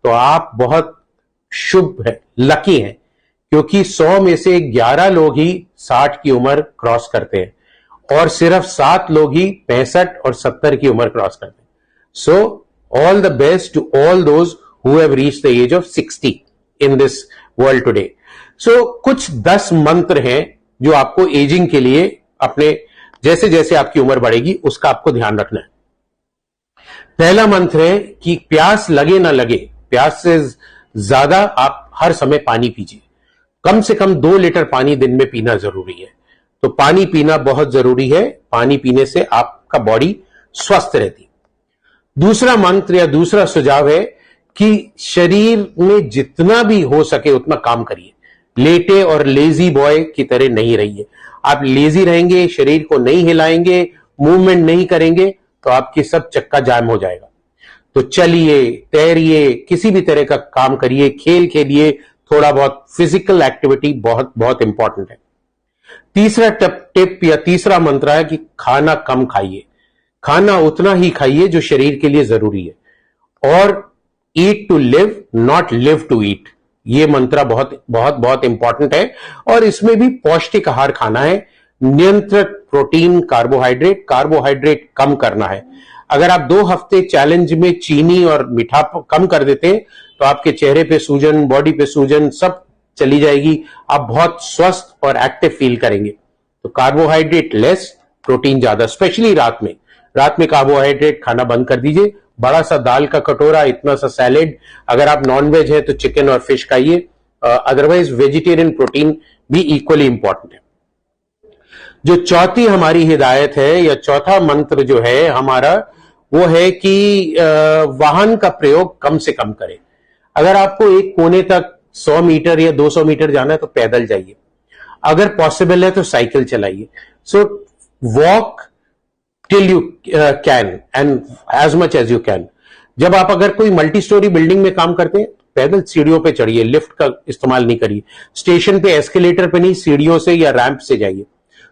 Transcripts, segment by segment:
तो आप बहुत शुभ है, लकी हैं, क्योंकि 100 में से 11 लोग ही 60 की उम्र क्रॉस करते हैं और सिर्फ 7 लोग ही 65 और 70 की उम्र क्रॉस करते हैं. So all the best to all those who have reached the age of 60 in this world today. So कुछ 10 मंत्र हैं जो आपको एजिंग के लिए अपने जैसे जैसे आपकी उम्र बढ़ेगी उसका आपको ध्यान रखना है. पहला मंत्र है कि प्यास लगे ना लगे, प्यास से ज्यादा आप हर समय पानी पीजिए. कम से कम 2 लीटर पानी दिन में पीना जरूरी है. तो पानी पीना बहुत जरूरी है. पानी पीने से आपका बॉडी स्वस्थ रहती. दूसरा मंत्र या दूसरा सुझाव है कि शरीर में जितना भी हो सके उतना काम करिए. लेटे और लेजी बॉय की तरह नहीं रहिए. आप लेजी रहेंगे, शरीर को नहीं हिलाएंगे, मूवमेंट नहीं करेंगे तो आपकी सब चक्का जाम हो जाएगा. तो चलिए, तैरिए, किसी भी तरह का काम करिए, खेल खेलिए, थोड़ा बहुत फिजिकल एक्टिविटी बहुत बहुत इंपॉर्टेंट है. तीसरा टिप या तीसरा मंत्र है कि खाना कम खाइए. खाना उतना ही खाइए जो शरीर के लिए जरूरी है. और eat to live, not live to eat. ये मंत्र बहुत बहुत बहुत इंपॉर्टेंट है. और इसमें भी पौष्टिक आहार खाना है. नियंत्रित प्रोटीन, कार्बोहाइड्रेट कम करना है. अगर आप 2 हफ्ते चैलेंज में चीनी और मीठा कम कर देते हैं तो आपके चेहरे पे सूजन, बॉडी पे सूजन सब चली जाएगी. आप बहुत स्वस्थ और एक्टिव फील करेंगे. तो कार्बोहाइड्रेट लेस, प्रोटीन ज्यादा, स्पेशली रात में. रात में कार्बोहाइड्रेट खाना बंद कर दीजिए. बड़ा सा दाल का कटोरा, इतना सा सैलेड. अगर आप नॉनवेज है तो चिकन और फिश खाइए. अदरवाइज वेजिटेरियन प्रोटीन भी इक्वली इंपॉर्टेंट है. जो चौथी हमारी हिदायत है या चौथा मंत्र जो है हमारा, वो है कि वाहन का प्रयोग कम से कम करें. अगर आपको एक कोने तक 100 मीटर या 200 मीटर जाना है तो पैदल जाइए. अगर पॉसिबल है तो साइकिल चलाइए. So walk till you can and as much as you can. जब आप अगर कोई मल्टी स्टोरी बिल्डिंग में काम करते हैं पैदल सीढ़ियों पे चढ़िए, लिफ्ट का इस्तेमाल नहीं करिए. स्टेशन पे एस्केलेटर पे नहीं, सीढ़ियों से या रैंप से जाइए.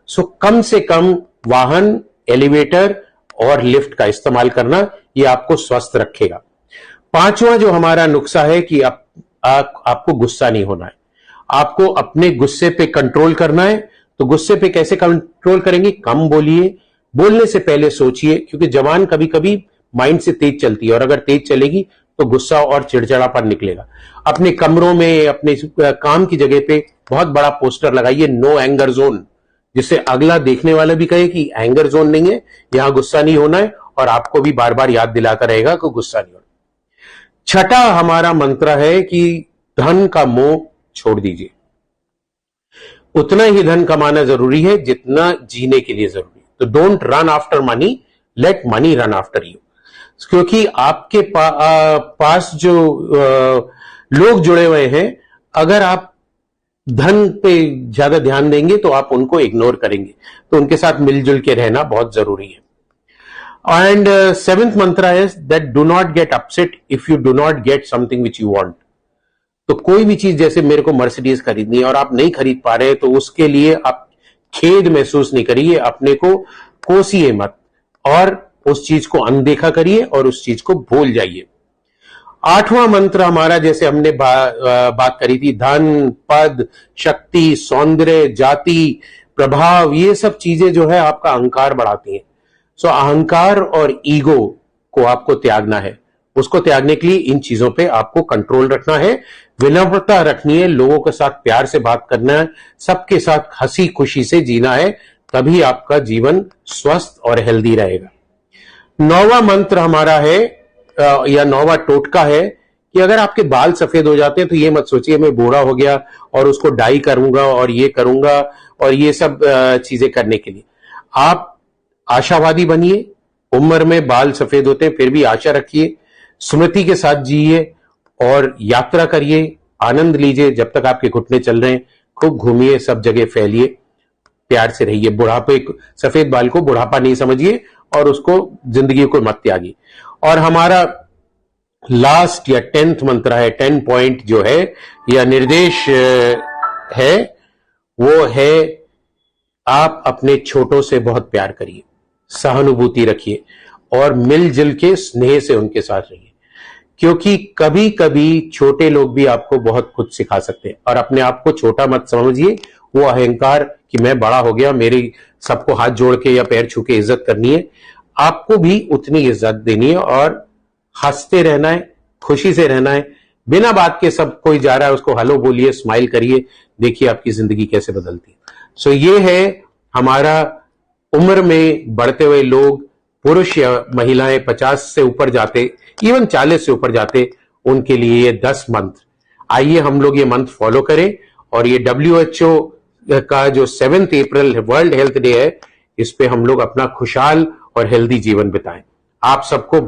सो कम से कम वाहन, एलिवेटर और लिफ्ट का इस्तेमाल करना, ये आपको स्वस्थ रखेगा. पांचवा जो हमारा नुस्खा है कि आपको गुस्सा नहीं होना है. आपको अपने गुस्से पे कंट्रोल करना है. तो गुस्से पे कैसे कंट्रोल करेंगे? कम बोलिए. बोलने से पहले सोचिए, क्योंकि जबान कभी कभी माइंड से तेज चलती है और अगर तेज चलेगी तो गुस्सा और चिड़चिड़ापन निकलेगा. अपने कमरों में, अपने काम की जगह पे बहुत बड़ा पोस्टर लगाइए, नो एंगर जोन, जिससे अगला देखने वाला भी कहे कि एंगर जोन नहीं है, यहां गुस्सा नहीं होना है. और आपको भी बार बार याद दिलाता रहेगा कि गुस्सा नहीं होना. छठा हमारा मंत्र है कि धन का मोह छोड़ दीजिए. उतना ही धन कमाना जरूरी है जितना जीने के लिए जरूरी है. तो don't run after money, late money run after you. क्योंकि आपके पास जो लोग जुड़े हुए हैं, अगर आप धन पे ज्यादा ध्यान देंगे तो आप उनको इग्नोर करेंगे. तो उनके साथ मिलजुल के रहना बहुत जरूरी है. एंड सेवेंथ मंत्र है that do not get upset if you do not get something which you want. तो कोई भी चीज, जैसे मेरे को मर्सिडीज खरीदनी है और आप नहीं खरीद पा रहे तो उसके लिए आप खेद महसूस नहीं करिए. अपने को कोसिए मत और उस चीज को अनदेखा करिए और उस चीज को भूल जाइए. आठवां मंत्र हमारा, जैसे हमने बात करी थी, धन, पद, शक्ति, सौंदर्य, जाति, प्रभाव, ये सब चीजें जो है आपका अहंकार बढ़ाती हैं. सो अहंकार और ईगो को आपको त्यागना है. उसको त्यागने के लिए इन चीजों पे आपको कंट्रोल रखना है. विनम्रता रखनी है, लोगों के साथ प्यार से बात करना है, सबके साथ हंसी खुशी से जीना है. तभी आपका जीवन स्वस्थ और हेल्दी रहेगा. 9वां मंत्र हमारा है या 9वां टोटका है कि अगर आपके बाल सफेद हो जाते हैं तो ये मत सोचिए मैं बूढ़ा हो गया और उसको डाई करूंगा और ये करूंगा और ये सब चीजें करने के लिए. आप आशावादी बनिए. उम्र में बाल सफेद होते हैं फिर भी आशा रखिए. स्मृति के साथ जिए और यात्रा करिए, आनंद लीजिए. जब तक आपके घुटने चल रहे हैं खूब घूमिए, सब जगह फैलिए, प्यार से रहिए. बुढ़ापे, सफेद बाल को बुढ़ापा नहीं समझिए और उसको जिंदगी को मत त्यागिए. और हमारा लास्ट या 10th मंत्र है, 10 पॉइंट जो है या निर्देश है, वो है आप अपने छोटों से बहुत प्यार करिए, सहानुभूति रखिए और मिलजुल के स्नेह से उनके साथ रहिए. क्योंकि कभी कभी छोटे लोग भी आपको बहुत कुछ सिखा सकते हैं। और अपने आप को छोटा मत समझिए, वो अहंकार कि मैं बड़ा हो गया, मेरी सबको हाथ जोड़ के या पैर छू के इज्जत करनी है। आपको भी उतनी इज्जत देनी है और हंसते रहना है, खुशी से रहना है। बिना बात के सब कोई जा रहा है उसको हेलो बोलिए, स्माइल करिए, देखिए आपकी जिंदगी कैसे बदलती है। सो ये है हमारा उम्र में बढ़ते हुए लोग, पुरुष या महिलाएं 50 से ऊपर जाते, इवन 40 से ऊपर जाते, उनके लिए ये 10 मंत्र। आइए हम लोग ये मंत्र फॉलो करें और ये WHO का जो 7 अप्रैल वर्ल्ड हेल्थ डे है, इस पे हम लोग अपना खुशहाल और हेल्दी जीवन बिताएं। आप सबको